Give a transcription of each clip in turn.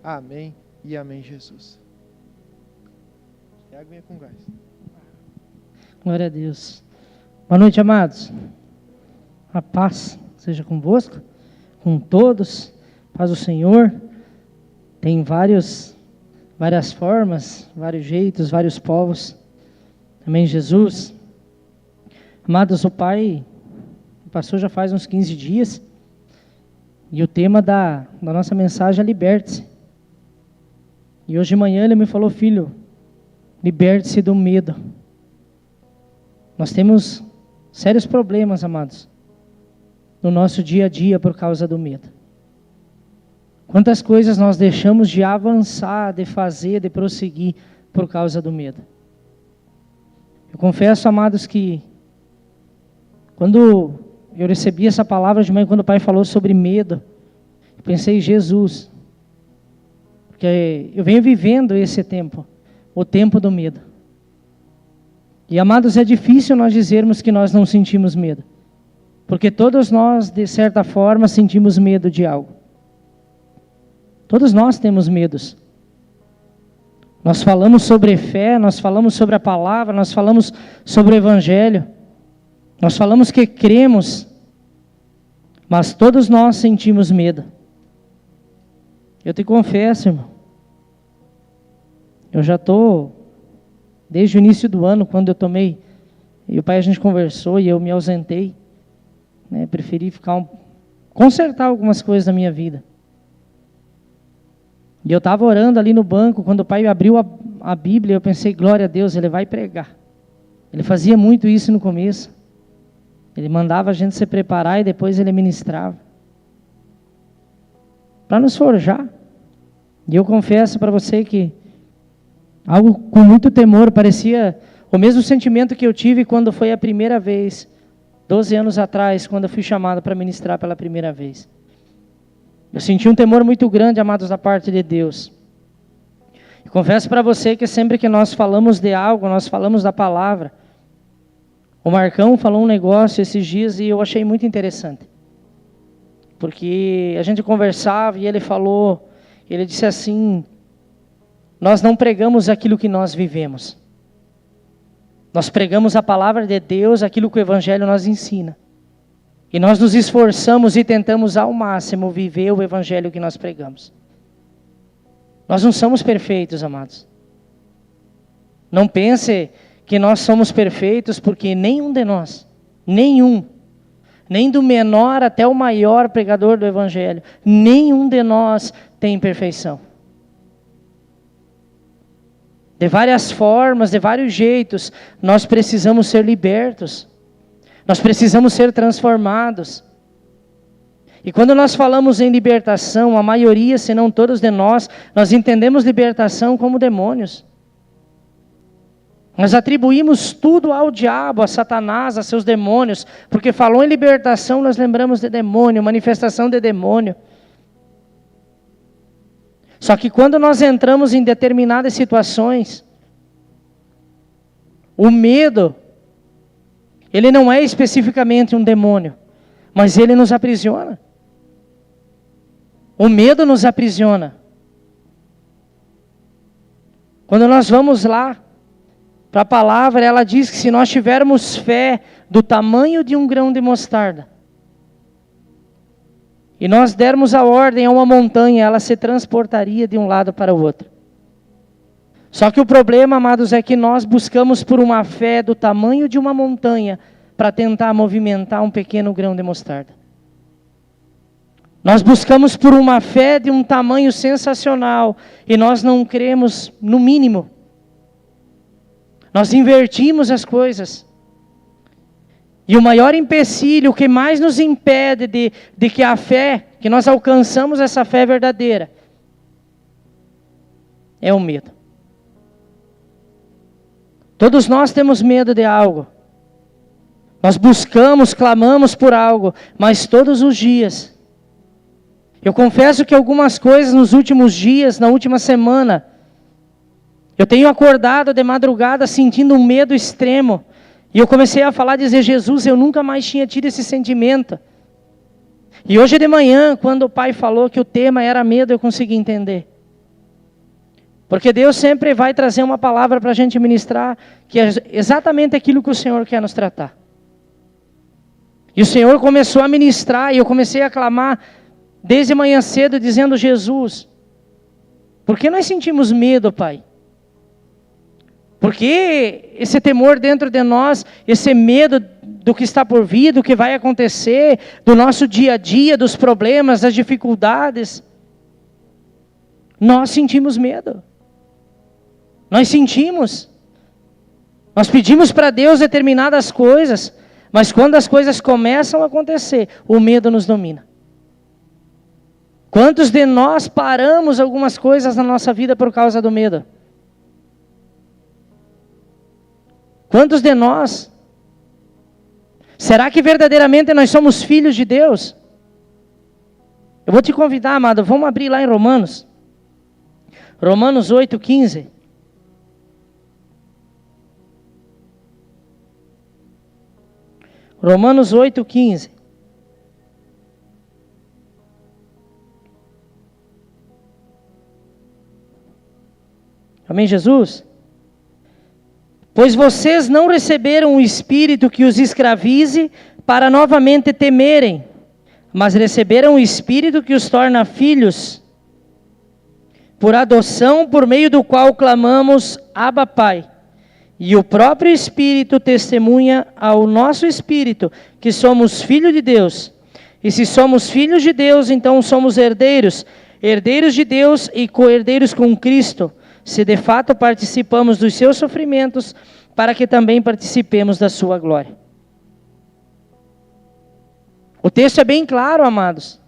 Amém e amém, Jesus. E a aguinha com gás. Glória a Deus. Boa noite, amados. A paz seja convosco, com todos. Paz do Senhor. Tem várias formas, vários jeitos, vários povos. Amém, Jesus. Amados, o pastor já faz uns 15 dias. E o tema da nossa mensagem é liberte-se. E hoje de manhã ele me falou: filho, liberte-se do medo. Nós temos sérios problemas, amados, no nosso dia a dia por causa do medo. Quantas coisas nós deixamos de avançar, de fazer, de prosseguir por causa do medo. Eu confesso, amados, que quando eu recebi essa palavra de manhã, quando o pai falou sobre medo, eu pensei: Jesus, porque eu venho vivendo esse tempo, o tempo do medo. E, amados, é difícil nós dizermos que nós não sentimos medo, porque todos nós, de certa forma, sentimos medo de algo. Todos nós temos medos. Nós falamos sobre fé, nós falamos sobre a palavra, nós falamos sobre o evangelho, nós falamos que cremos, mas todos nós sentimos medo. Eu te confesso, irmão, eu já estou, desde o início do ano, quando eu tomei, e o pai, a gente conversou e eu me ausentei, né, preferi consertar algumas coisas da minha vida. E eu estava orando ali no banco, quando o pai abriu a Bíblia, eu pensei: glória a Deus, ele vai pregar. Ele fazia muito isso no começo. Ele mandava a gente se preparar e depois ele ministrava, para nos forjar. E eu confesso para você que algo com muito temor, parecia o mesmo sentimento que eu tive quando foi a primeira vez, 12 anos atrás, quando eu fui chamado para ministrar pela primeira vez. Eu senti um temor muito grande, amados, da parte de Deus. E confesso para você que sempre que nós falamos de algo, nós falamos da palavra. O Marcão falou um negócio esses dias e eu achei muito interessante. Porque a gente conversava e ele falou, ele disse assim: nós não pregamos aquilo que nós vivemos. Nós pregamos a palavra de Deus, aquilo que o Evangelho nos ensina. E nós nos esforçamos e tentamos ao máximo viver o Evangelho que nós pregamos. Nós não somos perfeitos, amados. Não pense que nós somos perfeitos, porque nenhum de nós, nem do menor até o maior pregador do Evangelho, nenhum de nós tem perfeição. De várias formas, de vários jeitos, nós precisamos ser libertos. Nós precisamos ser transformados. E quando nós falamos em libertação, a maioria, se não todos de nós entendemos libertação como demônios. Nós atribuímos tudo ao diabo, a Satanás, a seus demônios, porque falou em libertação, nós lembramos de demônio, manifestação de demônio. Só que quando nós entramos em determinadas situações, o medo, ele não é especificamente um demônio, mas ele nos aprisiona. O medo nos aprisiona. Quando nós vamos lá para a palavra, ela diz que se nós tivermos fé do tamanho de um grão de mostarda, e nós dermos a ordem a uma montanha, ela se transportaria de um lado para o outro. Só que o problema, amados, é que nós buscamos por uma fé do tamanho de uma montanha para tentar movimentar um pequeno grão de mostarda. Nós buscamos por uma fé de um tamanho sensacional e nós não cremos no mínimo. Nós invertimos as coisas. E o maior empecilho, o que mais nos impede de que a fé, que nós alcançamos essa fé verdadeira, é o medo. Todos nós temos medo de algo. Nós buscamos, clamamos por algo, mas todos os dias. Eu confesso que algumas coisas nos últimos dias, na última semana, eu tenho acordado de madrugada sentindo um medo extremo. E eu comecei a falar, dizer: Jesus, eu nunca mais tinha tido esse sentimento. E hoje de manhã, quando o pai falou que o tema era medo, eu consegui entender. Porque Deus sempre vai trazer uma palavra para a gente ministrar, que é exatamente aquilo que o Senhor quer nos tratar. E o Senhor começou a ministrar, e eu comecei a clamar desde manhã cedo, dizendo: Jesus, por que nós sentimos medo, Pai? Por que esse temor dentro de nós, esse medo do que está por vir, do que vai acontecer, do nosso dia a dia, dos problemas, das dificuldades? Nós sentimos medo. Nós sentimos. Nós pedimos para Deus determinadas coisas, mas quando as coisas começam a acontecer, o medo nos domina. Quantos de nós paramos algumas coisas na nossa vida por causa do medo? Quantos de nós? Será que verdadeiramente nós somos filhos de Deus? Eu vou te convidar, amado, vamos abrir lá em Romanos. Romanos 8:15. Romanos 8:15. Amém, Jesus? Pois vocês não receberam o Espírito que os escravize para novamente temerem, mas receberam o Espírito que os torna filhos, por adoção, por meio do qual clamamos: Abba, Pai. E o próprio Espírito testemunha ao nosso Espírito que somos filhos de Deus. E se somos filhos de Deus, então somos herdeiros, herdeiros de Deus e co-herdeiros com Cristo, se de fato participamos dos seus sofrimentos, para que também participemos da sua glória. O texto é bem claro, amados.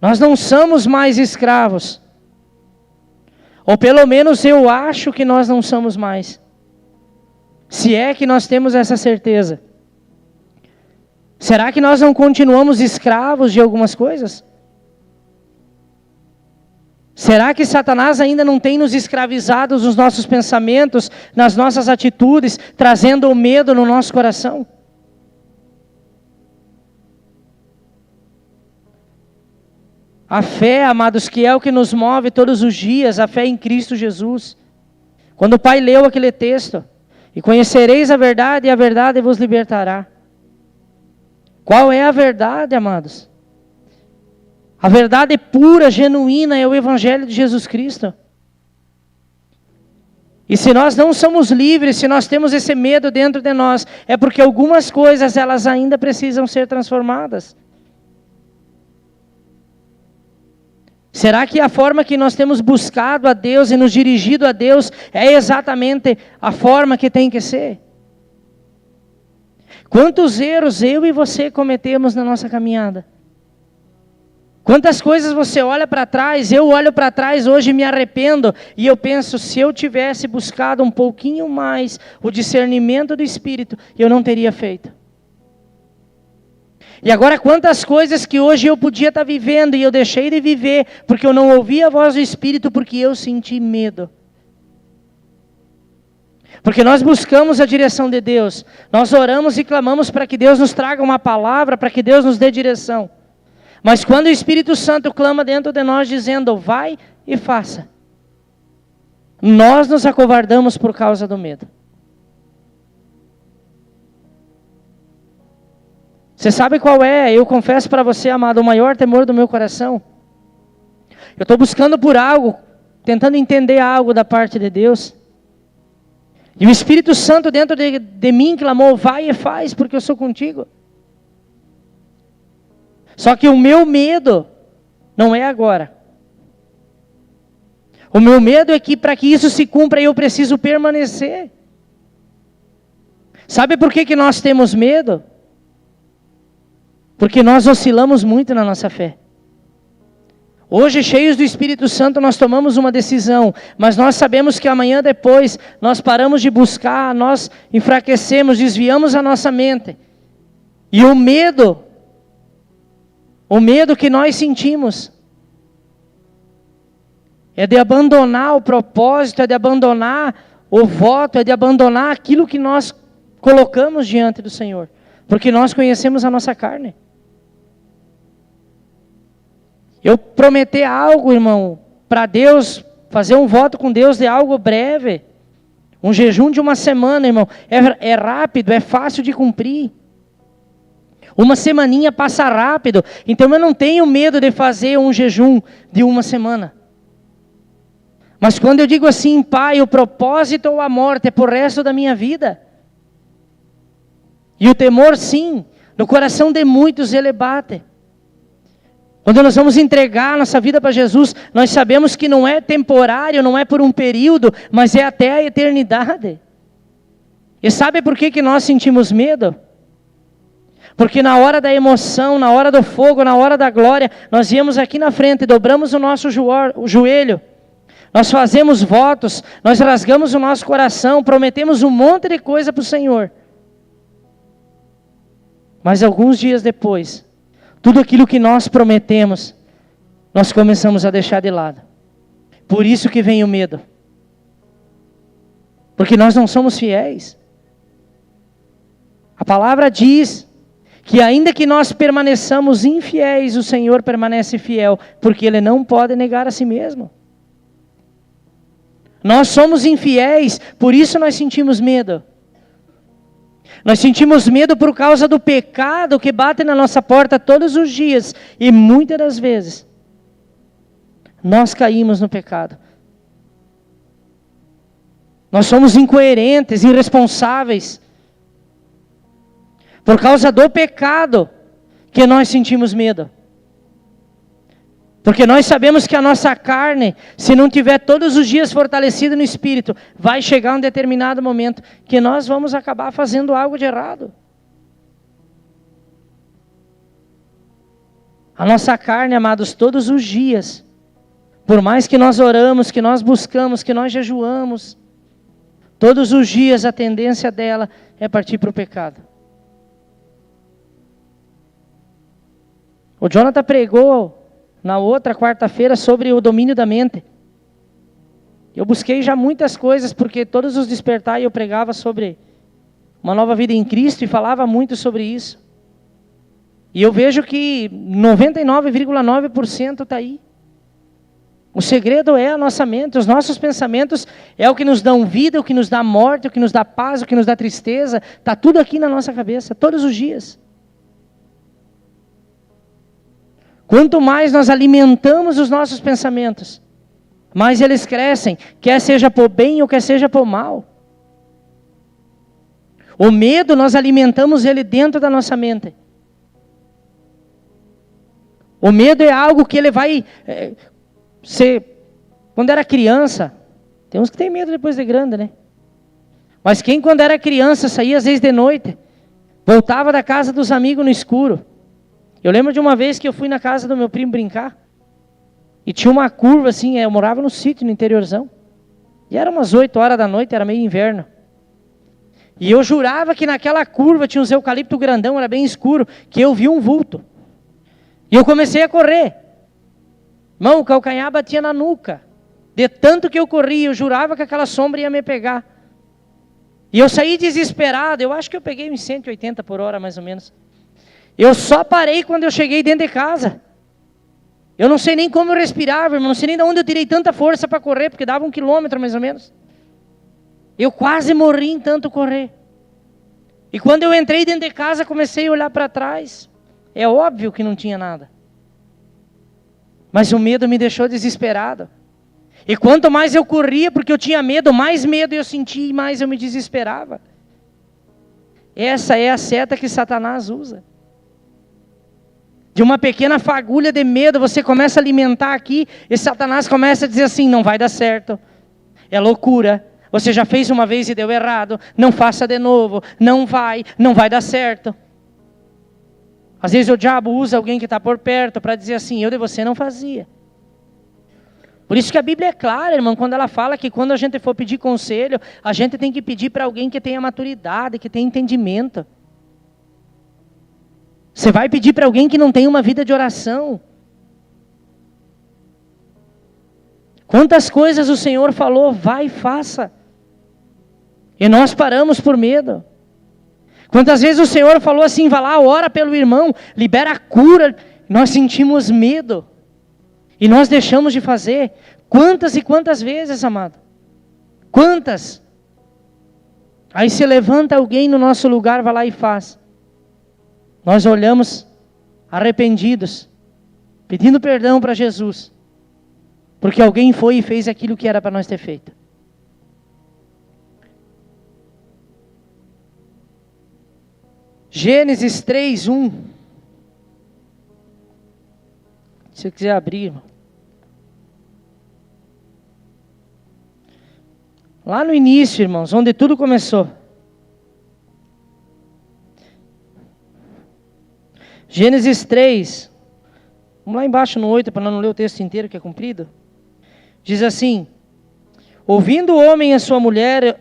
Nós não somos mais escravos. Ou pelo menos eu acho que nós não somos mais. Se é que nós temos essa certeza. Será que nós não continuamos escravos de algumas coisas? Será que Satanás ainda não tem nos escravizado nos nossos pensamentos, nas nossas atitudes, trazendo o medo no nosso coração? A fé, amados, que é o que nos move todos os dias, a fé em Cristo Jesus. Quando o Pai leu aquele texto: e conhecereis a verdade, e a verdade vos libertará. Qual é a verdade, amados? A verdade pura, genuína, é o Evangelho de Jesus Cristo. E se nós não somos livres, se nós temos esse medo dentro de nós, é porque algumas coisas, elas ainda precisam ser transformadas. Será que a forma que nós temos buscado a Deus e nos dirigido a Deus é exatamente a forma que tem que ser? Quantos erros eu e você cometemos na nossa caminhada? Quantas coisas você olha para trás, eu olho para trás hoje e me arrependo, e eu penso, se eu tivesse buscado um pouquinho mais o discernimento do Espírito, eu não teria feito. E agora quantas coisas que hoje eu podia estar vivendo, e eu deixei de viver, porque eu não ouvi a voz do Espírito, porque eu senti medo. Porque nós buscamos a direção de Deus, nós oramos e clamamos para que Deus nos traga uma palavra, para que Deus nos dê direção. Mas quando o Espírito Santo clama dentro de nós dizendo: vai e faça, nós nos acovardamos por causa do medo. Você sabe qual é, eu confesso para você, amado, o maior temor do meu coração? Eu estou buscando por algo, tentando entender algo da parte de Deus. E o Espírito Santo dentro de mim clamou: vai e faz, porque eu sou contigo. Só que o meu medo não é agora. O meu medo é que para que isso se cumpra eu preciso permanecer. Sabe por que nós temos medo? Porque nós oscilamos muito na nossa fé. Hoje, cheios do Espírito Santo, nós tomamos uma decisão, mas nós sabemos que amanhã depois nós paramos de buscar, nós enfraquecemos, desviamos a nossa mente. E o medo que nós sentimos é de abandonar o propósito, é de abandonar o voto, é de abandonar aquilo que nós colocamos diante do Senhor, porque nós conhecemos a nossa carne. Eu prometer algo, irmão, para Deus fazer um voto com Deus de algo breve. Um jejum de uma semana, irmão, é rápido, é fácil de cumprir. Uma semaninha passa rápido. Então eu não tenho medo de fazer um jejum de uma semana. Mas quando eu digo assim, Pai, o propósito ou a morte é por resto da minha vida. E o temor, sim, no coração de muitos ele bate. Quando nós vamos entregar nossa vida para Jesus, nós sabemos que não é temporário, não é por um período, mas é até a eternidade. E sabe por que nós sentimos medo? Porque na hora da emoção, na hora do fogo, na hora da glória, nós viemos aqui na frente, dobramos o nosso joelho, nós fazemos votos, nós rasgamos o nosso coração, prometemos um monte de coisa para o Senhor. Mas alguns dias depois, tudo aquilo que nós prometemos, nós começamos a deixar de lado. Por isso que vem o medo. Porque nós não somos fiéis. A palavra diz que ainda que nós permaneçamos infiéis, o Senhor permanece fiel, porque Ele não pode negar a si mesmo. Nós somos infiéis, por isso nós sentimos medo. Nós sentimos medo por causa do pecado que bate na nossa porta todos os dias. E muitas das vezes, nós caímos no pecado. Nós somos incoerentes, irresponsáveis. Por causa do pecado que nós sentimos medo. Porque nós sabemos que a nossa carne, se não tiver todos os dias fortalecida no Espírito, vai chegar um determinado momento que nós vamos acabar fazendo algo de errado. A nossa carne, amados, todos os dias, por mais que nós oramos, que nós buscamos, que nós jejuamos, todos os dias a tendência dela é partir para o pecado. O Jonathan pregou na outra quarta-feira sobre o domínio da mente. Eu busquei já muitas coisas, porque todos os despertar eu pregava sobre uma nova vida em Cristo e falava muito sobre isso. E eu vejo que 99,9% está aí. O segredo é a nossa mente, os nossos pensamentos é o que nos dão vida, o que nos dá morte, o que nos dá paz, o que nos dá tristeza. Está tudo aqui na nossa cabeça, todos os dias. Quanto mais nós alimentamos os nossos pensamentos, mais eles crescem, quer seja por bem ou quer seja por mal. O medo, nós alimentamos ele dentro da nossa mente. O medo é algo que ele vai ser... Quando era criança, tem uns que tem medo depois de grande, né? Mas quem quando era criança saía às vezes de noite, voltava da casa dos amigos no escuro. Eu lembro de uma vez que eu fui na casa do meu primo brincar, e tinha uma curva assim, eu morava no sítio, no interiorzão, e era umas 8 horas da noite, era meio inverno, e eu jurava que naquela curva tinha uns eucalipto grandão, era bem escuro, que eu vi um vulto, e eu comecei a correr, irmão, o calcanhar batia na nuca, de tanto que eu corria, eu jurava que aquela sombra ia me pegar, e eu saí desesperado, eu acho que eu peguei uns 180 por hora mais ou menos. Eu só parei quando eu cheguei dentro de casa. Eu não sei nem como eu respirava, irmão. Não sei nem de onde eu tirei tanta força para correr, porque dava 1 quilômetro mais ou menos. Eu quase morri em tanto correr. E quando eu entrei dentro de casa, comecei a olhar para trás. É óbvio que não tinha nada. Mas o medo me deixou desesperado. E quanto mais eu corria, porque eu tinha medo, mais medo eu sentia e mais eu me desesperava. Essa é a seta que Satanás usa. De uma pequena fagulha de medo, você começa a alimentar aqui, e Satanás começa a dizer assim, não vai dar certo, é loucura, você já fez uma vez e deu errado, não faça de novo, não vai dar certo. Às vezes o diabo usa alguém que está por perto para dizer assim, eu de você não fazia. Por isso que a Bíblia é clara, irmão, quando ela fala que quando a gente for pedir conselho, a gente tem que pedir para alguém que tenha maturidade, que tenha entendimento. Você vai pedir para alguém que não tem uma vida de oração. Quantas coisas o Senhor falou, vai e faça. E nós paramos por medo. Quantas vezes o Senhor falou assim, vai lá, ora pelo irmão, libera a cura. Nós sentimos medo. E nós deixamos de fazer. Quantas e quantas vezes, amado? Quantas? Aí se levanta alguém no nosso lugar, vai lá e faz. Nós olhamos arrependidos, pedindo perdão para Jesus, porque alguém foi e fez aquilo que era para nós ter feito. Gênesis 3:1. Se você quiser abrir, irmão. Lá no início, irmãos, onde tudo começou. Gênesis 3. Vamos lá embaixo no 8, para não ler o texto inteiro que é comprido. Diz assim: ouvindo o homem e sua mulher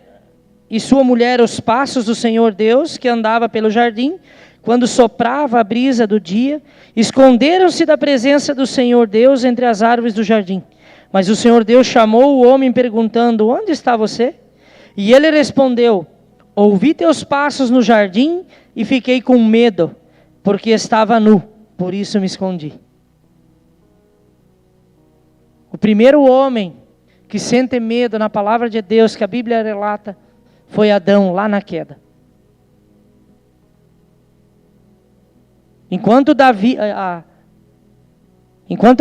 os passos do Senhor Deus, que andava pelo jardim, quando soprava a brisa do dia, esconderam-se da presença do Senhor Deus entre as árvores do jardim. Mas o Senhor Deus chamou o homem perguntando: onde está você? E ele respondeu: ouvi teus passos no jardim e fiquei com medo, porque estava nu, por isso me escondi. O primeiro homem que sente medo na palavra de Deus, que a Bíblia relata, foi Adão, lá na queda. Enquanto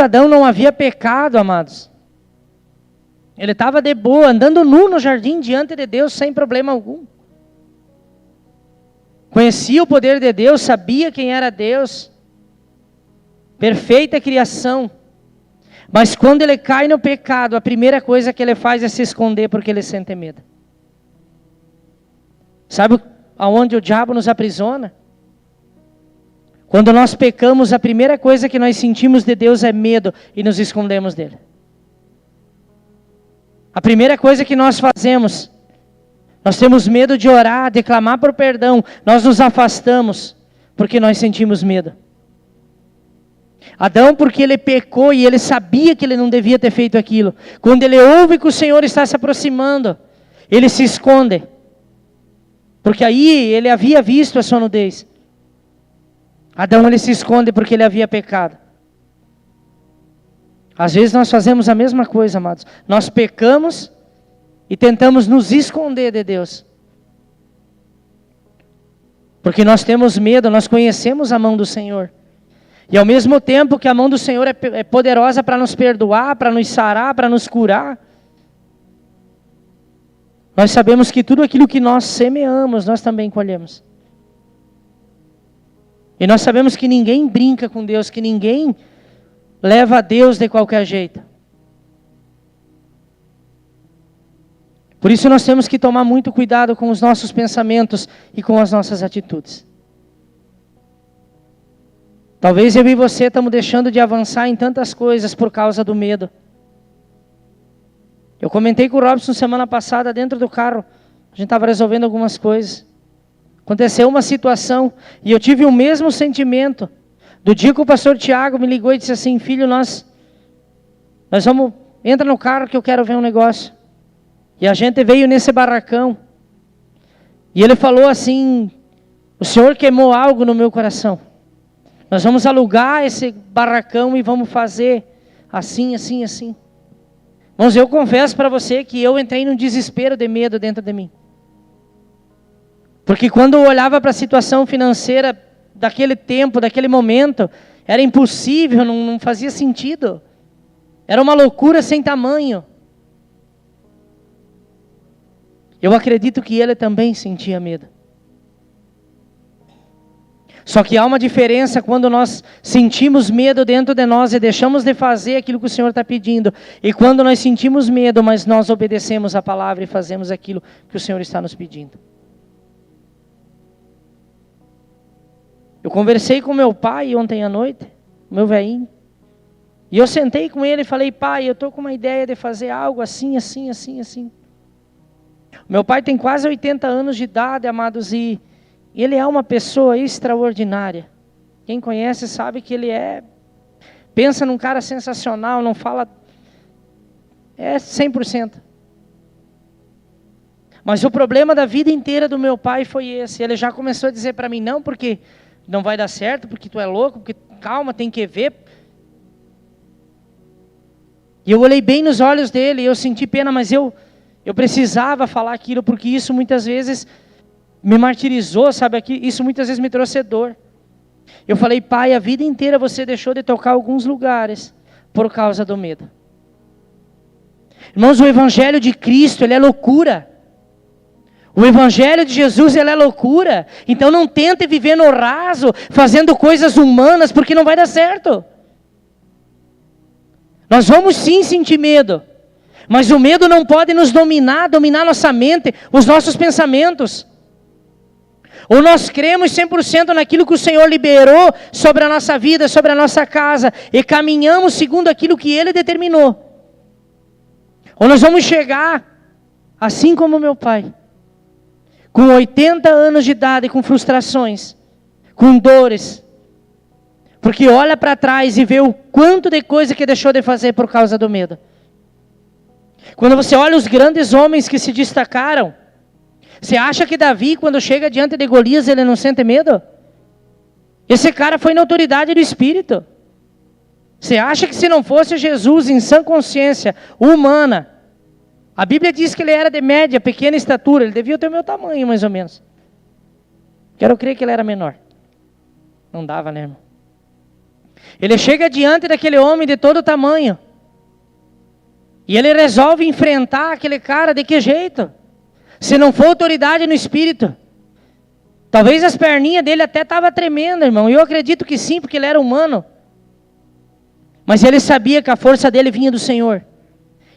Adão não havia pecado, amados, ele estava de boa, andando nu no jardim diante de Deus, sem problema algum. Conhecia o poder de Deus, sabia quem era Deus. Perfeita criação. Mas quando ele cai no pecado, a primeira coisa que ele faz é se esconder, porque ele sente medo. Sabe aonde o diabo nos aprisiona? Quando nós pecamos, a primeira coisa que nós sentimos de Deus é medo e nos escondemos dele. A primeira coisa que nós fazemos, nós temos medo de orar, de clamar por perdão, nós nos afastamos porque nós sentimos medo. Adão, porque ele pecou e ele sabia que ele não devia ter feito aquilo. Quando ele ouve que o Senhor está se aproximando, ele se esconde. Porque aí ele havia visto a sua nudez. Adão, ele se esconde porque ele havia pecado. Às vezes nós fazemos a mesma coisa, amados. Nós pecamos e tentamos nos esconder de Deus. Porque nós temos medo, nós conhecemos a mão do Senhor. E ao mesmo tempo que a mão do Senhor é poderosa para nos perdoar, para nos sarar, para nos curar, nós sabemos que tudo aquilo que nós semeamos, nós também colhemos. E nós sabemos que ninguém brinca com Deus, que ninguém leva a Deus de qualquer jeito. Por isso nós temos que tomar muito cuidado com os nossos pensamentos e com as nossas atitudes. Talvez eu e você estamos deixando de avançar em tantas coisas por causa do medo. Eu comentei com o Robson semana passada dentro do carro. A gente estava resolvendo algumas coisas. Aconteceu uma situação e eu tive o mesmo sentimento. Do dia que o pastor Tiago me ligou e disse assim: filho, nós vamos, entra no carro que eu quero ver um negócio. E a gente veio nesse barracão. E ele falou assim: o Senhor queimou algo no meu coração. Nós vamos alugar esse barracão e vamos fazer assim, assim, assim. Mas eu confesso para você que eu entrei num desespero de medo dentro de mim. Porque quando eu olhava para a situação financeira daquele tempo, daquele momento, era impossível, não fazia sentido. Era uma loucura sem tamanho. Eu acredito que ele também sentia medo. Só que há uma diferença quando nós sentimos medo dentro de nós e deixamos de fazer aquilo que o Senhor está pedindo. E quando nós sentimos medo, mas nós obedecemos a palavra e fazemos aquilo que o Senhor está nos pedindo. Eu conversei com meu pai ontem à noite, meu velhinho. E eu sentei com ele e falei: pai, eu estou com uma ideia de fazer algo assim, assim, assim, assim. Meu pai tem quase 80 anos de idade, amados, e ele é uma pessoa extraordinária. Quem conhece sabe que ele pensa num cara sensacional, não fala, é 100%. Mas o problema da vida inteira do meu pai foi esse. Ele já começou a dizer para mim: não, porque não vai dar certo, porque tu é louco, porque calma, tem que ver. E eu olhei bem nos olhos dele, e eu senti pena, mas eu precisava falar aquilo, porque isso muitas vezes me martirizou, sabe? Isso muitas vezes me trouxe dor. Eu falei, pai, a vida inteira você deixou de tocar alguns lugares por causa do medo. Irmãos, o Evangelho de Cristo, ele é loucura. O Evangelho de Jesus, ele é loucura. Então não tente viver no raso, fazendo coisas humanas, porque não vai dar certo. Nós vamos sim sentir medo. Mas o medo não pode nos dominar nossa mente, os nossos pensamentos. Ou nós cremos 100% naquilo que o Senhor liberou sobre a nossa vida, sobre a nossa casa, e caminhamos segundo aquilo que Ele determinou. Ou nós vamos chegar, assim como meu pai, com 80 anos de idade, com frustrações, com dores, porque olha para trás e vê o quanto de coisa que deixou de fazer por causa do medo. Quando você olha os grandes homens que se destacaram, você acha que Davi, quando chega diante de Golias, ele não sente medo? Esse cara foi na autoridade do Espírito. Você acha que se não fosse Jesus em sã consciência humana, a Bíblia diz que ele era de média, pequena estatura, ele devia ter o meu tamanho mais ou menos. Quero crer que ele era menor. Não dava, né, irmão? Ele chega diante daquele homem de todo tamanho, e ele resolve enfrentar aquele cara de que jeito? Se não for autoridade no Espírito. Talvez as perninhas dele até estavam tremendo, irmão. E eu acredito que sim, porque ele era humano. Mas ele sabia que a força dele vinha do Senhor.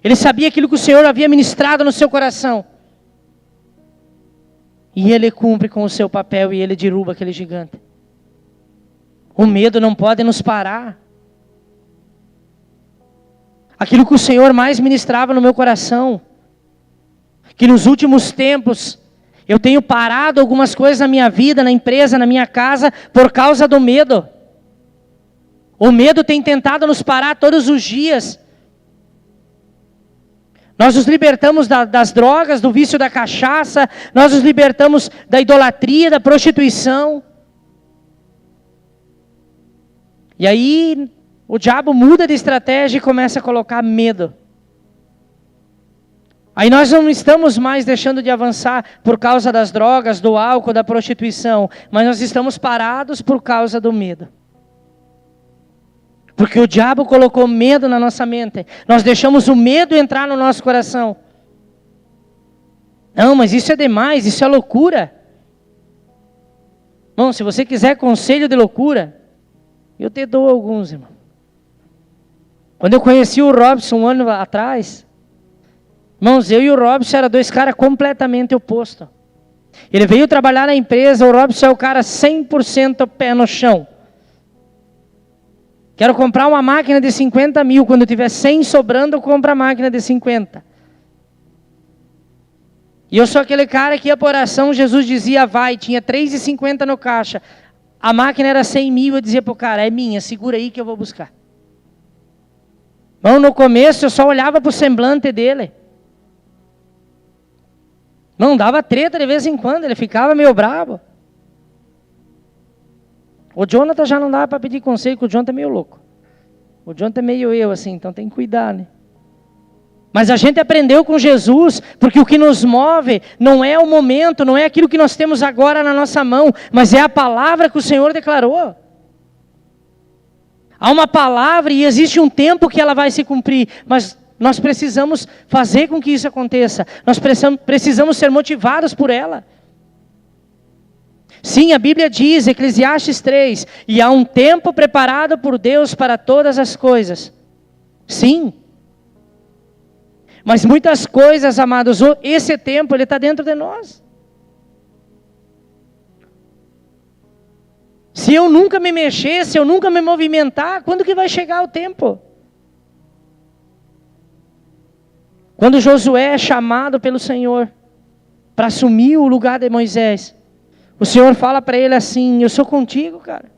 Ele sabia aquilo que o Senhor havia ministrado no seu coração. E ele cumpre com o seu papel e ele derruba aquele gigante. O medo não pode nos parar. Aquilo que o Senhor mais ministrava no meu coração, que nos últimos tempos eu tenho parado algumas coisas na minha vida, na empresa, na minha casa, por causa do medo. O medo tem tentado nos parar todos os dias. Nós nos libertamos das drogas, do vício da cachaça, nós nos libertamos da idolatria, da prostituição. E aí o diabo muda de estratégia e começa a colocar medo. Aí nós não estamos mais deixando de avançar por causa das drogas, do álcool, da prostituição, mas nós estamos parados por causa do medo. Porque o diabo colocou medo na nossa mente. Nós deixamos o medo entrar no nosso coração. Não, mas isso é demais, isso é loucura. Irmão, se você quiser conselho de loucura, eu te dou alguns, irmão. Quando eu conheci o Robson um ano atrás, irmãos, eu e o Robson eram dois caras completamente opostos. Ele veio trabalhar na empresa, o Robson é o cara 100% pé no chão. Quero comprar uma máquina de 50 mil, quando eu tiver 100 sobrando, eu compro a máquina de 50. E eu sou aquele cara que ia por oração, Jesus dizia vai, tinha 3,50 no caixa. A máquina era 100 mil, eu dizia para o cara, é minha, segura aí que eu vou buscar. Bom, no começo eu só olhava para o semblante dele. Não, dava treta de vez em quando, ele ficava meio bravo. O Jonathan já não dava para pedir conselho, porque o Jonathan é meio louco. O Jonathan é meio eu assim, então tem que cuidar, né? Mas a gente aprendeu com Jesus, porque o que nos move não é o momento, não é aquilo que nós temos agora na nossa mão, mas é a palavra que o Senhor declarou. Há uma palavra e existe um tempo que ela vai se cumprir, mas nós precisamos fazer com que isso aconteça. Nós precisamos ser motivados por ela. Sim, a Bíblia diz, Eclesiastes 3, e há um tempo preparado por Deus para todas as coisas. Sim. Mas muitas coisas, amados, esse tempo ele está dentro de nós. Se eu nunca me mexer, se eu nunca me movimentar, quando que vai chegar o tempo? Quando Josué é chamado pelo Senhor para assumir o lugar de Moisés, o Senhor fala para ele assim, eu sou contigo, cara.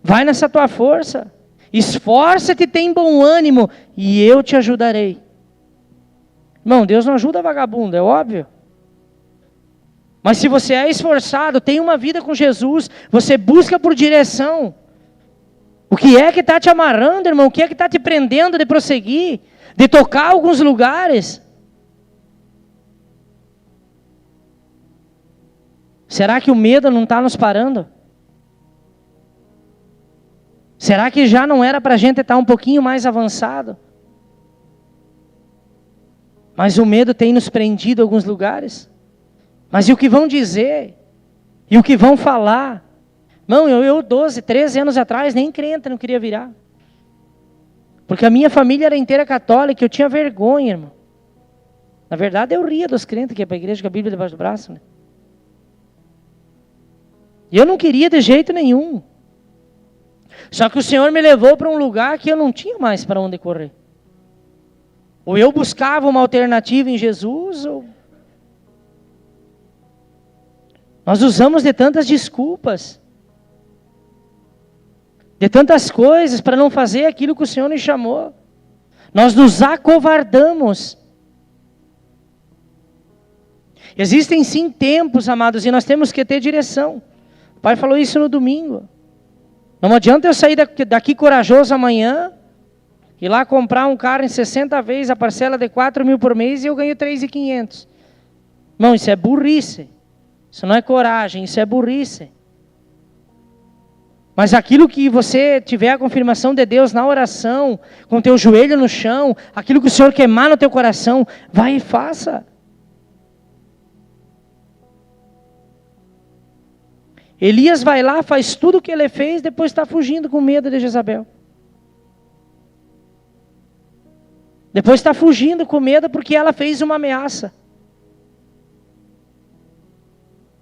Vai nessa tua força. Esforça-te, tem bom ânimo e eu te ajudarei. Irmão, Deus não ajuda vagabundo, é óbvio. Mas se você é esforçado, tem uma vida com Jesus, você busca por direção. O que é que está te amarrando, irmão? O que é que está te prendendo de prosseguir? De tocar alguns lugares? Será que o medo não está nos parando? Será que já não era para a gente estar um pouquinho mais avançado? Mas o medo tem nos prendido em alguns lugares. Mas e o que vão dizer? E o que vão falar? Não, eu 12, 13 anos atrás, nem crente não queria virar. Porque a minha família era inteira católica, eu tinha vergonha, irmão. Na verdade, eu ria dos crentes que ia para a igreja com a Bíblia debaixo do braço, né? E eu não queria de jeito nenhum. Só que o Senhor me levou para um lugar que eu não tinha mais para onde correr. Ou eu buscava uma alternativa em Jesus, ou... Nós usamos de tantas desculpas, de tantas coisas para não fazer aquilo que o Senhor nos chamou. Nós nos acovardamos. Existem sim tempos, amados, e nós temos que ter direção. O pai falou isso no domingo. Não adianta eu sair daqui corajoso amanhã, ir lá comprar um carro em 60 vezes, a parcela de 4 mil por mês e eu ganho 3.500. Não, isso é burrice. Isso não é coragem, isso é burrice. Mas aquilo que você tiver a confirmação de Deus na oração, com o teu joelho no chão, aquilo que o Senhor queimar no teu coração, vai e faça. Elias vai lá, faz tudo o que ele fez, depois está fugindo com medo de Jezabel. Depois está fugindo com medo porque ela fez uma ameaça.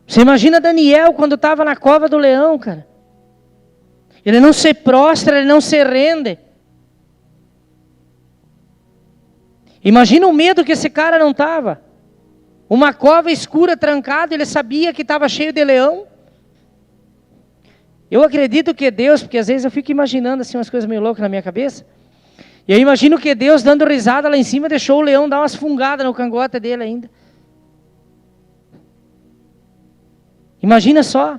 Você imagina Daniel quando estava na cova do leão, cara. Ele não se prostra, ele não se rende. Imagina o medo que esse cara não estava. Uma cova escura, trancada, ele sabia que estava cheio de leão. Eu acredito que Deus, porque às vezes eu fico imaginando assim umas coisas meio loucas na minha cabeça. E eu imagino que Deus, dando risada lá em cima, deixou o leão dar umas fungadas no cangote dele ainda. Imagina só.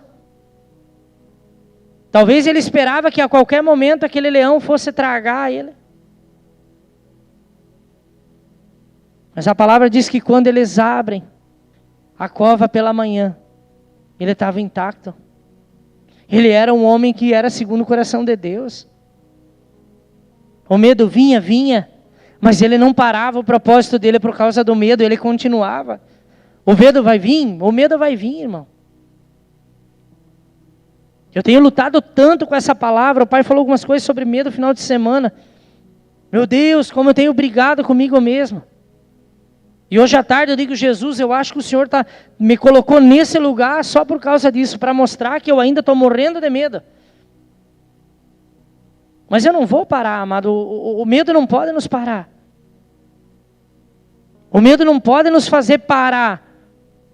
Talvez ele esperava que a qualquer momento aquele leão fosse tragar ele. Mas a palavra diz que quando eles abrem a cova pela manhã, ele estava intacto. Ele era um homem que era segundo o coração de Deus. O medo vinha, mas ele não parava o propósito dele por causa do medo, ele continuava. O medo vai vir, irmão. Eu tenho lutado tanto com essa palavra. O pai falou algumas coisas sobre medo no final de semana. Meu Deus, como eu tenho brigado comigo mesmo. E hoje à tarde eu digo, Jesus, eu acho que o Senhor me colocou nesse lugar só por causa disso, para mostrar que eu ainda estou morrendo de medo. Mas eu não vou parar, amado. O medo não pode nos parar. O medo não pode nos fazer parar.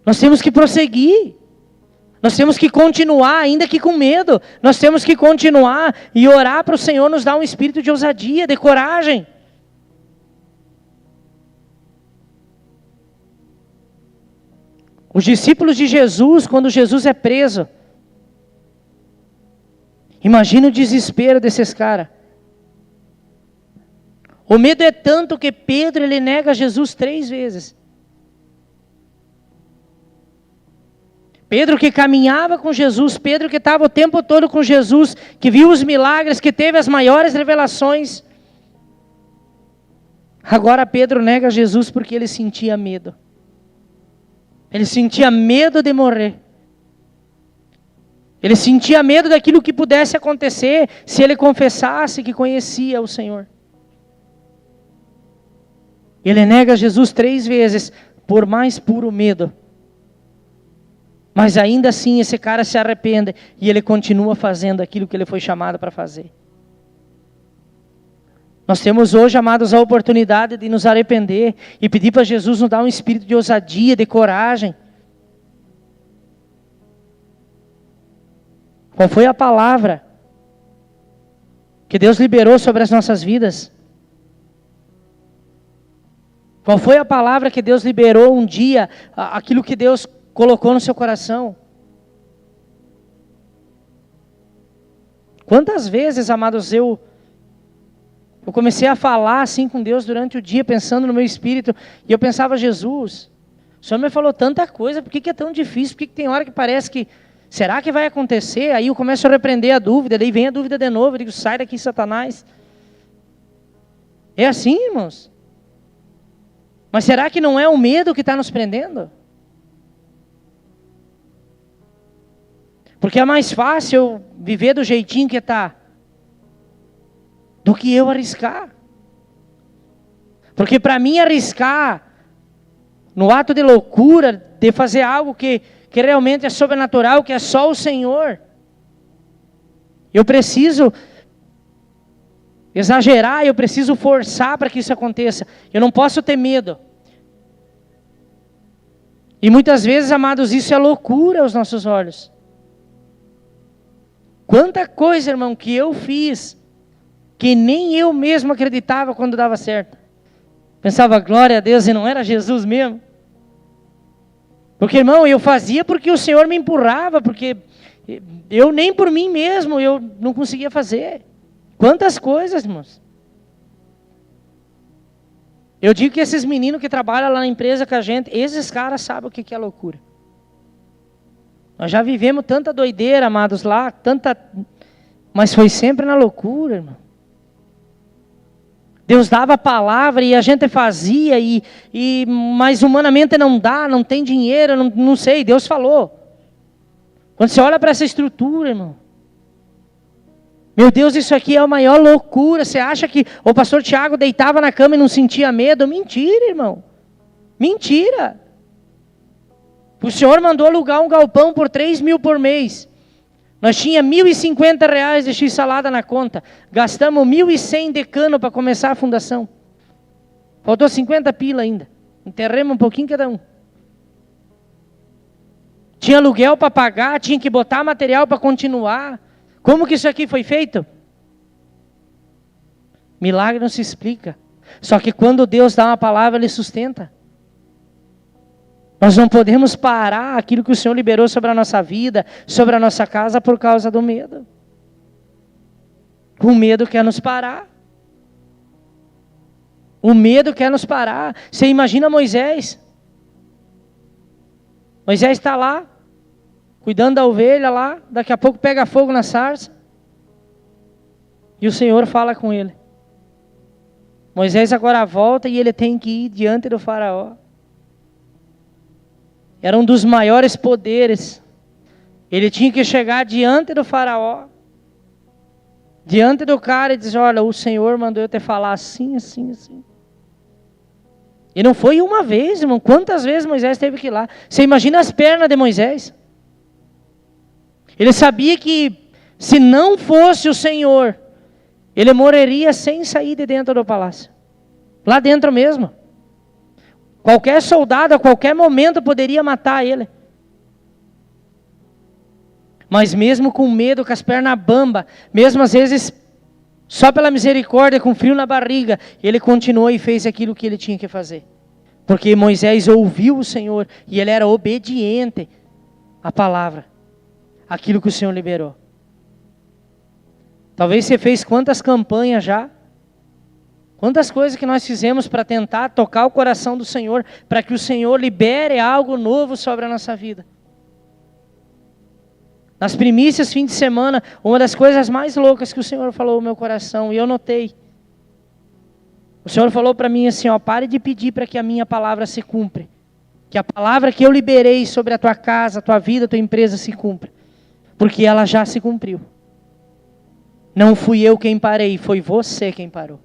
Nós temos que prosseguir. Nós temos que continuar, ainda que com medo. Nós temos que continuar e orar para o Senhor nos dar um espírito de ousadia, de coragem. Os discípulos de Jesus, quando Jesus é preso, imagina o desespero desses caras. O medo é tanto que Pedro, ele nega Jesus 3 vezes. Pedro que caminhava com Jesus, Pedro que estava o tempo todo com Jesus, que viu os milagres, que teve as maiores revelações. Agora Pedro nega Jesus porque ele sentia medo. Ele sentia medo de morrer. Ele sentia medo daquilo que pudesse acontecer se ele confessasse que conhecia o Senhor. Ele nega Jesus 3 vezes por mais puro medo. Mas ainda assim esse cara se arrepende e ele continua fazendo aquilo que ele foi chamado para fazer. Nós temos hoje, amados, a oportunidade de nos arrepender e pedir para Jesus nos dar um espírito de ousadia, de coragem. Qual foi a palavra que Deus liberou sobre as nossas vidas? Qual foi a palavra que Deus liberou um dia, aquilo que Deus colocou no seu coração? Quantas vezes, amados, eu comecei a falar assim com Deus durante o dia, pensando no meu espírito, e eu pensava, Jesus, o Senhor me falou tanta coisa, por que é tão difícil? Por que tem hora que parece que, será que vai acontecer? Aí eu começo a repreender a dúvida, daí vem a dúvida de novo, eu digo, sai daqui, Satanás. É assim, irmãos? Mas será que não é o medo que está nos prendendo? Porque é mais fácil eu viver do jeitinho que está, do que eu arriscar. Porque para mim arriscar, no ato de loucura, de fazer algo que realmente é sobrenatural, que é só o Senhor, eu preciso exagerar, eu preciso forçar para que isso aconteça. Eu não posso ter medo. E muitas vezes, amados, isso é loucura aos nossos olhos. Quanta coisa, irmão, que eu fiz, que nem eu mesmo acreditava quando dava certo. Pensava, glória a Deus, e não era Jesus mesmo. Porque, irmão, eu fazia porque o Senhor me empurrava, porque eu nem por mim mesmo, eu não conseguia fazer. Quantas coisas, irmãos. Eu digo que esses meninos que trabalham lá na empresa com a gente, esses caras sabem o que é loucura. Nós já vivemos tanta doideira, amados, lá, mas foi sempre na loucura, irmão. Deus dava a palavra e a gente fazia, mas humanamente não dá, não tem dinheiro, não sei, Deus falou. Quando você olha para essa estrutura, irmão, meu Deus, isso aqui é a maior loucura. Você acha que o pastor Tiago deitava na cama e não sentia medo? Mentira, irmão. Mentira. O Senhor mandou alugar um galpão por 3.000 por mês. Nós tínhamos R$1.050 de x-salada na conta. Gastamos 1.100 de cano para começar a fundação. Faltou 50 pila ainda. Enterramos um pouquinho cada um. Tinha aluguel para pagar, tinha que botar material para continuar. Como que isso aqui foi feito? Milagre não se explica. Só que quando Deus dá uma palavra, Ele sustenta. Nós não podemos parar aquilo que o Senhor liberou sobre a nossa vida, sobre a nossa casa, por causa do medo. O medo quer nos parar. O medo quer nos parar. Você imagina Moisés. Moisés está lá, cuidando da ovelha lá, daqui a pouco pega fogo na sarça. E o Senhor fala com ele. Moisés agora volta e ele tem que ir diante do faraó. Era um dos maiores poderes. Ele tinha que chegar diante do faraó. Diante do cara e dizer, olha, o Senhor mandou eu te falar assim, assim, assim. E não foi uma vez, irmão. Quantas vezes Moisés teve que ir lá? Você imagina as pernas de Moisés? Ele sabia que se não fosse o Senhor, ele morreria sem sair de dentro do palácio. Lá dentro mesmo. Qualquer soldado, a qualquer momento, poderia matar ele. Mas mesmo com medo, com as pernas bambas, mesmo às vezes, só pela misericórdia, com frio na barriga, ele continuou e fez aquilo que ele tinha que fazer. Porque Moisés ouviu o Senhor e ele era obediente à palavra. Aquilo que o Senhor liberou. Talvez você fez quantas campanhas já? Quantas coisas que nós fizemos para tentar tocar o coração do Senhor, para que o Senhor libere algo novo sobre a nossa vida. Nas primícias, fim de semana, uma das coisas mais loucas que o Senhor falou no meu coração, e eu notei. O Senhor falou para mim assim, ó, pare de pedir para que a minha palavra se cumpra. Que a palavra que eu liberei sobre a tua casa, a tua vida, a tua empresa se cumpra. Porque ela já se cumpriu. Não fui eu quem parei, foi você quem parou.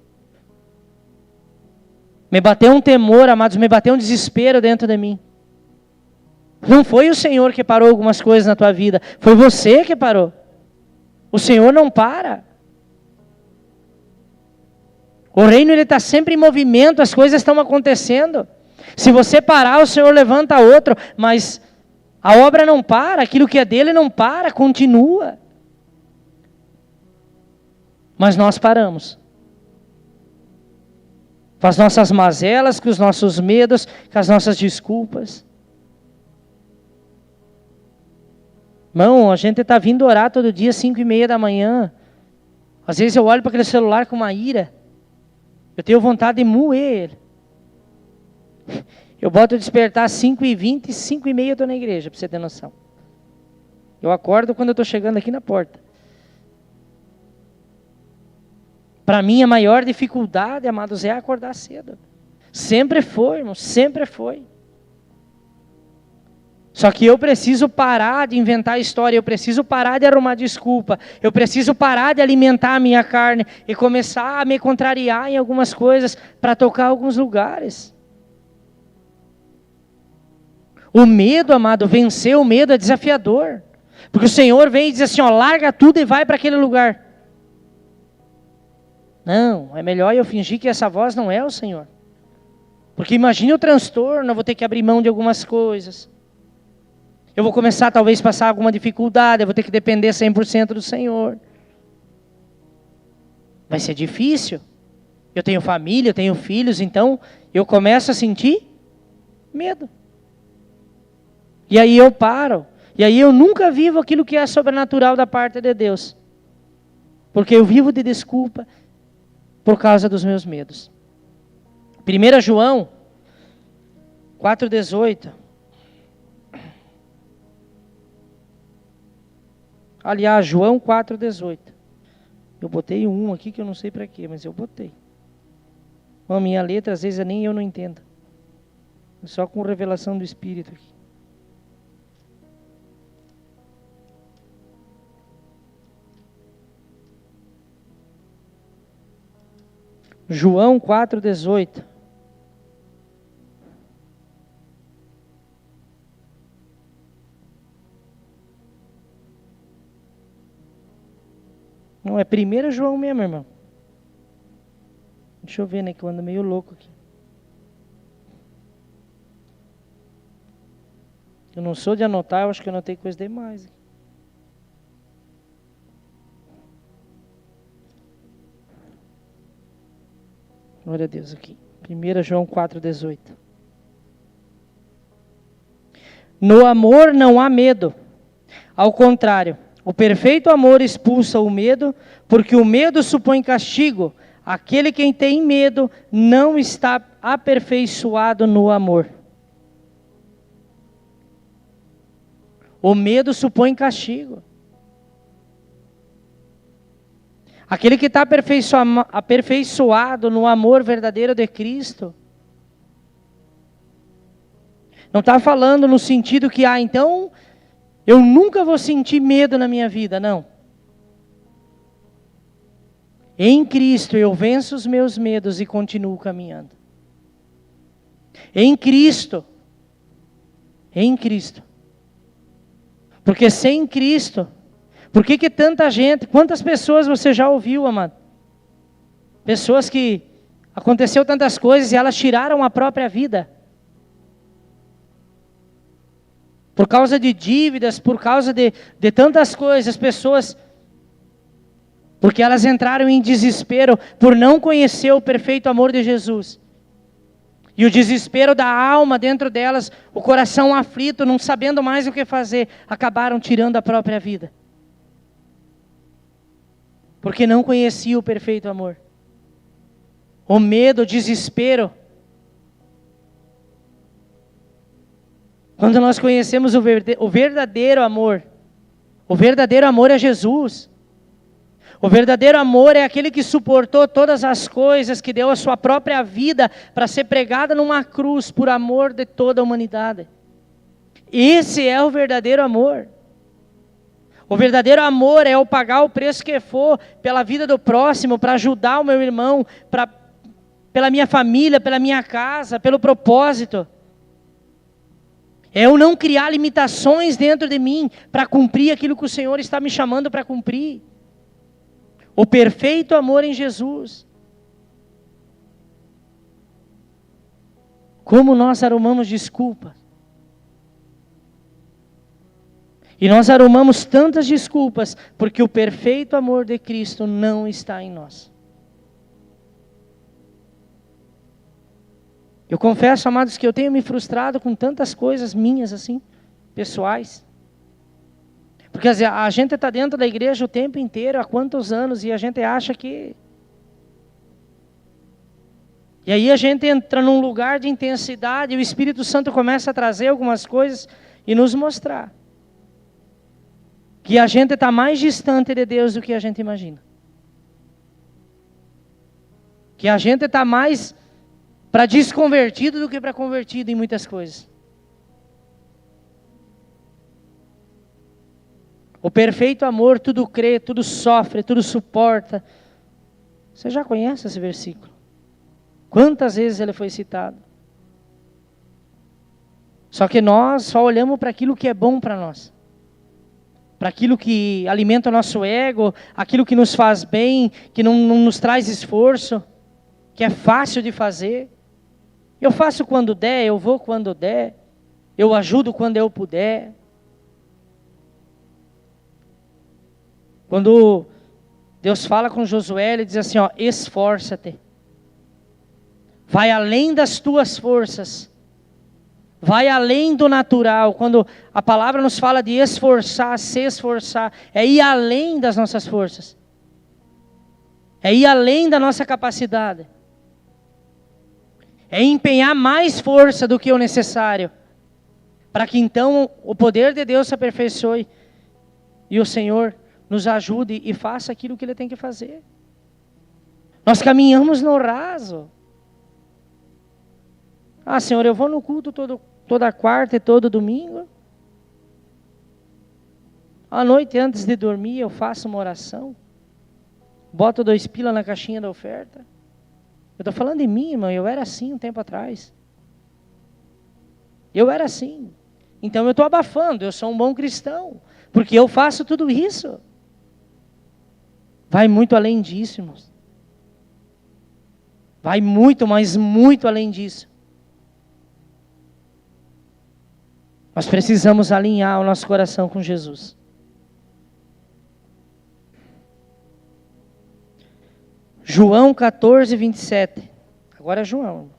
Me bateu um temor, amados, me bateu um desespero dentro de mim. Não foi o Senhor que parou algumas coisas na tua vida, foi você que parou. O Senhor não para. O reino está sempre em movimento, as coisas estão acontecendo. Se você parar, o Senhor levanta outro, mas a obra não para, aquilo que é dele não para, continua. Mas nós paramos. Com as nossas mazelas, com os nossos medos, com as nossas desculpas. Irmão, a gente está vindo orar todo dia, 5:30 da manhã. Às vezes eu olho para aquele celular com uma ira, eu tenho vontade de moer ele. Eu boto o despertar às 5h20, 5h30 eu estou na igreja, para você ter noção. Eu acordo quando eu estou chegando aqui na porta. Para mim, a maior dificuldade, amados, é acordar cedo. Sempre foi, irmão, sempre foi. Só que eu preciso parar de inventar história, eu preciso parar de arrumar desculpa, eu preciso parar de alimentar a minha carne e começar a me contrariar em algumas coisas para tocar alguns lugares. O medo, amado, vencer o medo é desafiador. Porque o Senhor vem e diz assim, ó, larga tudo e vai para aquele lugar. Não, é melhor eu fingir que essa voz não é o Senhor. Porque imagine o transtorno, eu vou ter que abrir mão de algumas coisas. Eu vou começar talvez a passar alguma dificuldade, eu vou ter que depender 100% do Senhor. Vai ser difícil. Eu tenho família, eu tenho filhos, então eu começo a sentir medo. E aí eu paro. E aí eu nunca vivo aquilo que é sobrenatural da parte de Deus. Porque eu vivo de desculpa por causa dos meus medos. 1 João 4,18. Aliás, João 4,18. Eu botei um aqui que eu não sei para quê, mas eu botei. A minha letra, às vezes, nem eu não entendo. É só com revelação do Espírito aqui. João 4,18. Não, é 1 João mesmo, irmão. Deixa eu ver, né, que eu ando meio louco aqui. Eu não sou de anotar, eu acho que eu anotei coisa demais. Glória a Deus aqui. 1 João 4,18. No amor não há medo. Ao contrário, o perfeito amor expulsa o medo, porque o medo supõe castigo. Aquele quem tem medo não está aperfeiçoado no amor. O medo supõe castigo. Aquele que está aperfeiçoado no amor verdadeiro de Cristo, não está falando no sentido que, então, eu nunca vou sentir medo na minha vida, não. Em Cristo eu venço os meus medos e continuo caminhando. Em Cristo. Em Cristo. Porque sem Cristo... Por que tanta gente, quantas pessoas você já ouviu, amado? Pessoas que aconteceu tantas coisas e elas tiraram a própria vida. Por causa de dívidas, por causa de tantas coisas, pessoas, porque elas entraram em desespero por não conhecer o perfeito amor de Jesus. E o desespero da alma dentro delas, o coração aflito, não sabendo mais o que fazer, acabaram tirando a própria vida. Porque não conhecia o perfeito amor. O medo, o desespero. Quando nós conhecemos o verdadeiro amor. O verdadeiro amor é Jesus. O verdadeiro amor é aquele que suportou todas as coisas, que deu a sua própria vida para ser pregada numa cruz por amor de toda a humanidade. Esse é o verdadeiro amor. O verdadeiro amor é eu pagar o preço que for pela vida do próximo, para ajudar o meu irmão, pela minha família, pela minha casa, pelo propósito. É eu não criar limitações dentro de mim para cumprir aquilo que o Senhor está me chamando para cumprir. O perfeito amor em Jesus. Como nós arrumamos desculpas. E nós arrumamos tantas desculpas, porque o perfeito amor de Cristo não está em nós. Eu confesso, amados, que eu tenho me frustrado com tantas coisas minhas assim, pessoais. Porque a gente está dentro da igreja o tempo inteiro, há quantos anos, e a gente acha que... E aí a gente entra num lugar de intensidade, e o Espírito Santo começa a trazer algumas coisas e nos mostrar que a gente está mais distante de Deus do que a gente imagina. Que a gente está mais para desconvertido do que para convertido em muitas coisas. O perfeito amor tudo crê, tudo sofre, tudo suporta. Você já conhece esse versículo? Quantas vezes ele foi citado? Só que nós só olhamos para aquilo que é bom para nós. Para aquilo que alimenta o nosso ego, aquilo que nos faz bem, que não nos traz esforço, que é fácil de fazer. Eu faço quando der, eu vou quando der, eu ajudo quando eu puder. Quando Deus fala com Josué, ele diz assim, ó, esforça-te. Vai além das tuas forças. Vai além do natural. Quando a palavra nos fala de esforçar, se esforçar, é ir além das nossas forças. É ir além da nossa capacidade. É empenhar mais força do que o necessário. Para que então o poder de Deus se aperfeiçoe. E o Senhor nos ajude e faça aquilo que Ele tem que fazer. Nós caminhamos no raso. Ah, Senhor, eu vou no culto toda quarta e todo domingo. À noite, antes de dormir, eu faço uma oração. Boto 2 pila na caixinha da oferta. Eu estou falando de mim, irmão. Eu era assim um tempo atrás. Eu era assim. Então eu estou abafando. Eu sou um bom cristão. Porque eu faço tudo isso. Vai muito além disso, irmãos. Vai muito, mas muito além disso. Nós precisamos alinhar o nosso coração com Jesus. João 14, 27. Agora é João.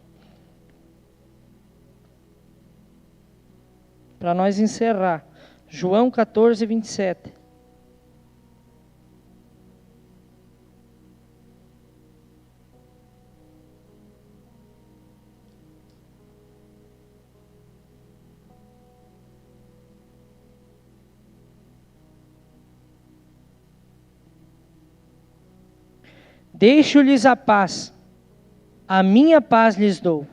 Para nós encerrar. João 14, 27. Deixo-lhes a paz, a minha paz lhes dou.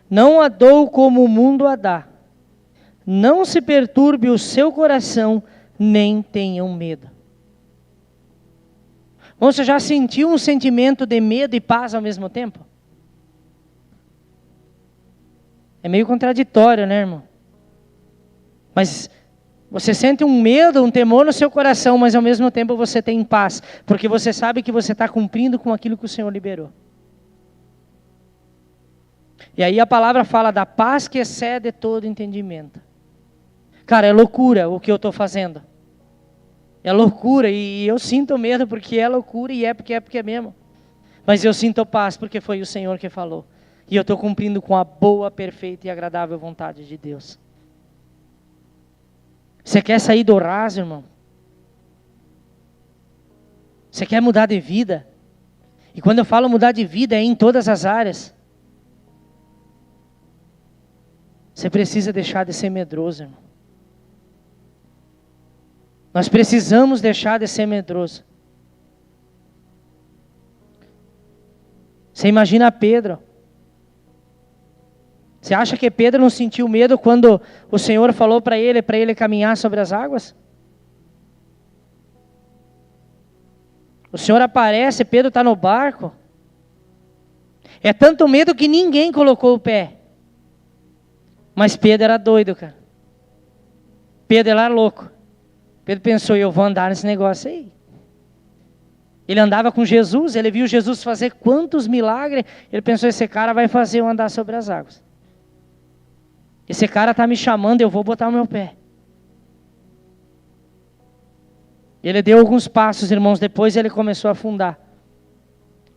Não a dou como o mundo a dá. Não se perturbe o seu coração, nem tenham medo. Você já sentiu um sentimento de medo e paz ao mesmo tempo? É meio contraditório, né, irmão? Mas você sente um medo, um temor no seu coração, mas ao mesmo tempo você tem paz, porque você sabe que você está cumprindo com aquilo que o Senhor liberou. E aí a palavra fala da paz que excede todo entendimento. Cara, é loucura o que eu estou fazendo. É loucura e eu sinto medo porque é loucura e porque é mesmo. Mas eu sinto paz porque foi o Senhor que falou. E eu estou cumprindo com a boa, perfeita e agradável vontade de Deus. Você quer sair do raso, irmão? Você quer mudar de vida? E quando eu falo mudar de vida, é em todas as áreas. Você precisa deixar de ser medroso, irmão. Nós precisamos deixar de ser medroso. Você imagina Pedro. Você acha que Pedro não sentiu medo quando o Senhor falou para ele caminhar sobre as águas? O Senhor aparece, Pedro está no barco. É tanto medo que ninguém colocou o pé. Mas Pedro era doido, cara. Pedro era louco. Pedro pensou, eu vou andar nesse negócio aí. Ele andava com Jesus, ele viu Jesus fazer quantos milagres. Ele pensou, esse cara vai fazer eu andar sobre as águas. Esse cara está me chamando, eu vou botar o meu pé. Ele deu alguns passos, irmãos, depois ele começou a afundar.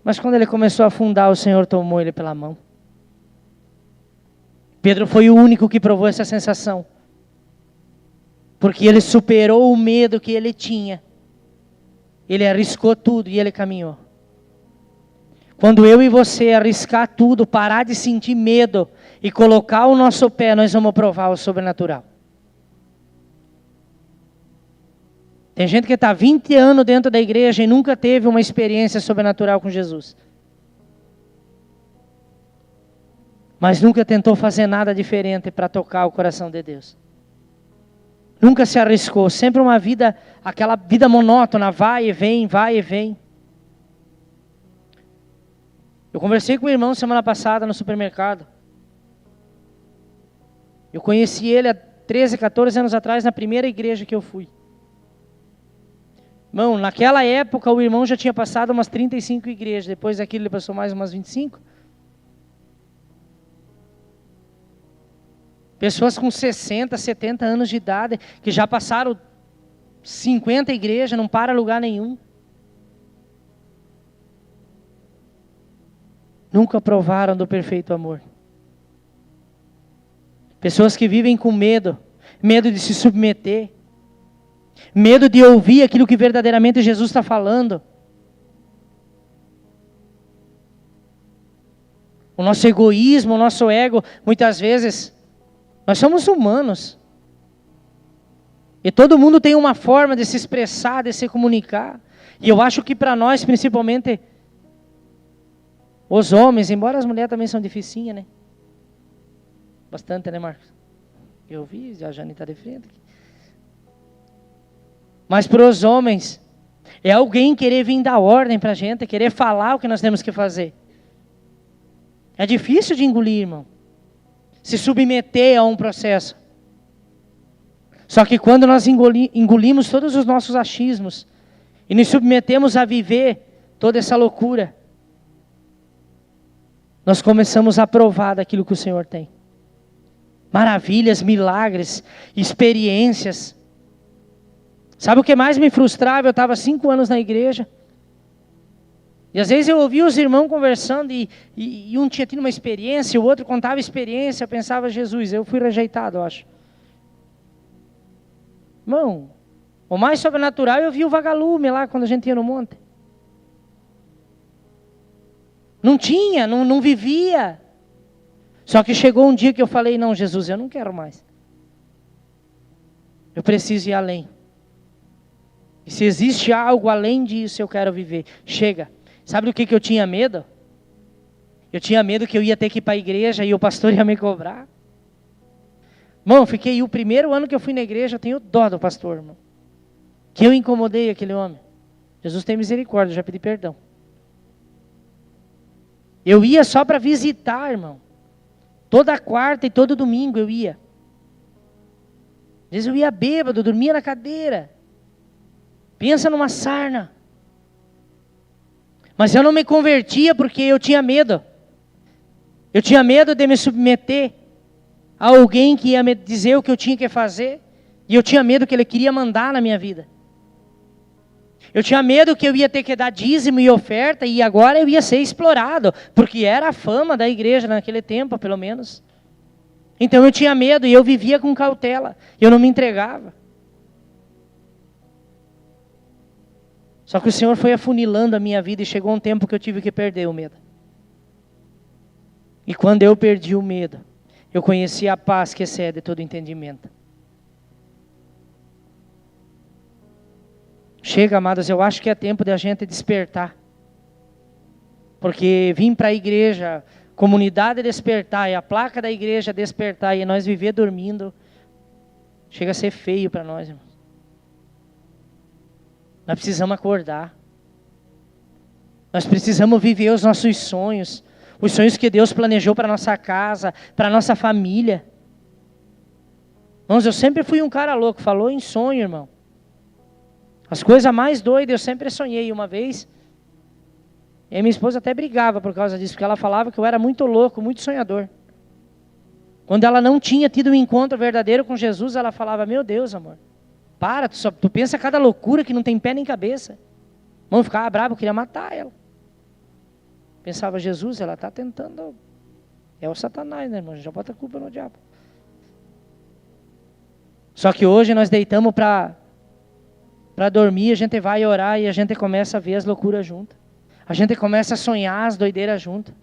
Mas quando ele começou a afundar, o Senhor tomou ele pela mão. Pedro foi o único que provou essa sensação. Porque ele superou o medo que ele tinha. Ele arriscou tudo e ele caminhou. Quando eu e você arriscar tudo, parar de sentir medo e colocar o nosso pé, nós vamos provar o sobrenatural. Tem gente que está 20 anos dentro da igreja e nunca teve uma experiência sobrenatural com Jesus. Mas nunca tentou fazer nada diferente para tocar o coração de Deus. Nunca se arriscou, sempre uma vida, aquela vida monótona, vai e vem, vai e vem. Eu conversei com o irmão semana passada no supermercado. Eu conheci ele há 13, 14 anos atrás, na primeira igreja que eu fui. Irmão, naquela época o irmão já tinha passado umas 35 igrejas, depois daquilo ele passou mais umas 25. Pessoas com 60, 70 anos de idade, que já passaram 50 igrejas, não para lugar nenhum. Nunca provaram do perfeito amor. Pessoas que vivem com medo, medo de se submeter, medo de ouvir aquilo que verdadeiramente Jesus está falando. O nosso egoísmo, o nosso ego, muitas vezes, nós somos humanos. E todo mundo tem uma forma de se expressar, de se comunicar. E eu acho que para nós, principalmente, os homens, embora as mulheres também são dificinhas, né? Bastante, né, Marcos? Eu vi, a Jane está de frente aqui. Mas para os homens, é alguém querer vir dar ordem para a gente, querer falar o que nós temos que fazer. É difícil de engolir, irmão. Se submeter a um processo. Só que quando nós engolimos todos os nossos achismos e nos submetemos a viver toda essa loucura, nós começamos a provar daquilo que o Senhor tem. Maravilhas, milagres, experiências. Sabe o que mais me frustrava? Eu estava 5 anos na igreja. E às vezes eu ouvia os irmãos conversando e um tinha tido uma experiência, o outro contava experiência, eu pensava, Jesus, eu fui rejeitado, eu acho. Irmão, o mais sobrenatural eu vi o vagalume lá quando a gente ia no monte. Não tinha, não vivia. Só que chegou um dia que eu falei, não, Jesus, eu não quero mais. Eu preciso ir além. E se existe algo além disso, eu quero viver. Chega. Sabe do que eu tinha medo? Eu tinha medo que eu ia ter que ir para a igreja e o pastor ia me cobrar. Irmão, fiquei o primeiro ano que eu fui na igreja, eu tenho dó do pastor, irmão. Que eu incomodei aquele homem. Jesus tem misericórdia, eu já pedi perdão. Eu ia só para visitar, irmão. Toda quarta e todo domingo eu ia. Às vezes eu ia bêbado, dormia na cadeira. Pensa numa sarna. Mas eu não me convertia porque eu tinha medo. Eu tinha medo de me submeter a alguém que ia me dizer o que eu tinha que fazer. E eu tinha medo que ele queria mandar na minha vida. Eu tinha medo que eu ia ter que dar dízimo e oferta e agora eu ia ser explorado. Porque era a fama da igreja naquele tempo, pelo menos. Então eu tinha medo e eu vivia com cautela. Eu não me entregava. Só que o Senhor foi afunilando a minha vida e chegou um tempo que eu tive que perder o medo. E quando eu perdi o medo, eu conheci a paz que excede todo entendimento. Chega, amados, eu acho que é tempo de a gente despertar. Porque vim para a igreja, comunidade despertar, e a placa da igreja despertar, e nós viver dormindo, chega a ser feio para nós, irmãos. Nós precisamos acordar. Nós precisamos viver os nossos sonhos. Os sonhos que Deus planejou para a nossa casa, para a nossa família. Irmãos, eu sempre fui um cara louco. Falou em sonho, irmão. As coisas mais doidas eu sempre sonhei uma vez. E a minha esposa até brigava por causa disso. Porque ela falava que eu era muito louco, muito sonhador. Quando ela não tinha tido um encontro verdadeiro com Jesus, ela falava, meu Deus, amor. Para, tu pensa cada loucura que não tem pé nem cabeça. Irmão, ficava bravo, eu queria matar ela. Pensava, Jesus, ela está tentando. É o Satanás, né, irmão? Já bota a culpa no diabo. Só que hoje nós deitamos para dormir, a gente vai orar e a gente começa a ver as loucuras juntas. A gente começa a sonhar as doideiras juntas.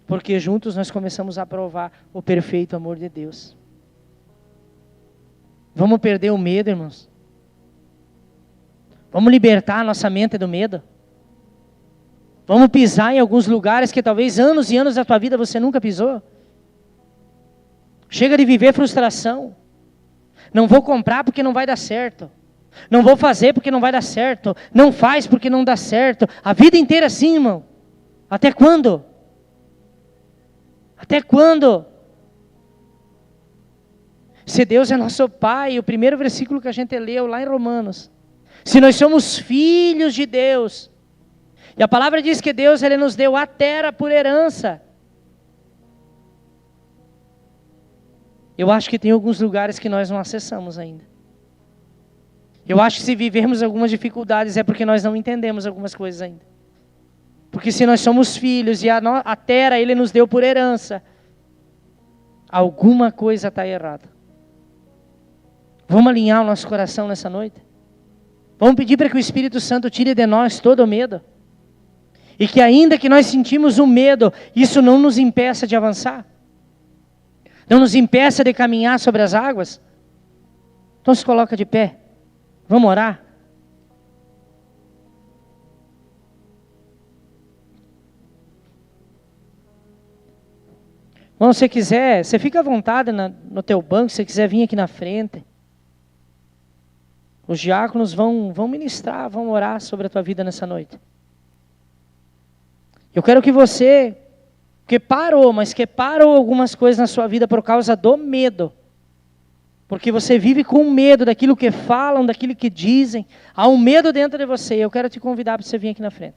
Porque juntos nós começamos a provar o perfeito amor de Deus. Vamos perder o medo, irmãos? Vamos libertar a nossa mente do medo? Vamos pisar em alguns lugares que talvez anos e anos da tua vida você nunca pisou? Chega de viver frustração. Não vou comprar porque não vai dar certo. Não vou fazer porque não vai dar certo. Não faz porque não dá certo. A vida inteira assim, irmão. Até quando? Até quando? Se Deus é nosso Pai, o primeiro versículo que a gente leu lá em Romanos. Se nós somos filhos de Deus. E a palavra diz que Deus ele nos deu a terra por herança. Eu acho que tem alguns lugares que nós não acessamos ainda. Eu acho que se vivermos algumas dificuldades é porque nós não entendemos algumas coisas ainda. Porque se nós somos filhos e a terra Ele nos deu por herança, alguma coisa está errada. Vamos alinhar o nosso coração nessa noite? Vamos pedir para que o Espírito Santo tire de nós todo o medo? E que ainda que nós sentimos o medo, isso não nos impeça de avançar? Não nos impeça de caminhar sobre as águas? Então se coloca de pé. Vamos orar? Bom, se você quiser, você fica à vontade no teu banco, se você quiser vir aqui na frente. Os diáconos vão ministrar, vão orar sobre a tua vida nessa noite. Eu quero que você, que parou algumas coisas na sua vida por causa do medo. Porque você vive com medo daquilo que falam, daquilo que dizem. Há um medo dentro de você. Eu quero te convidar para você vir aqui na frente.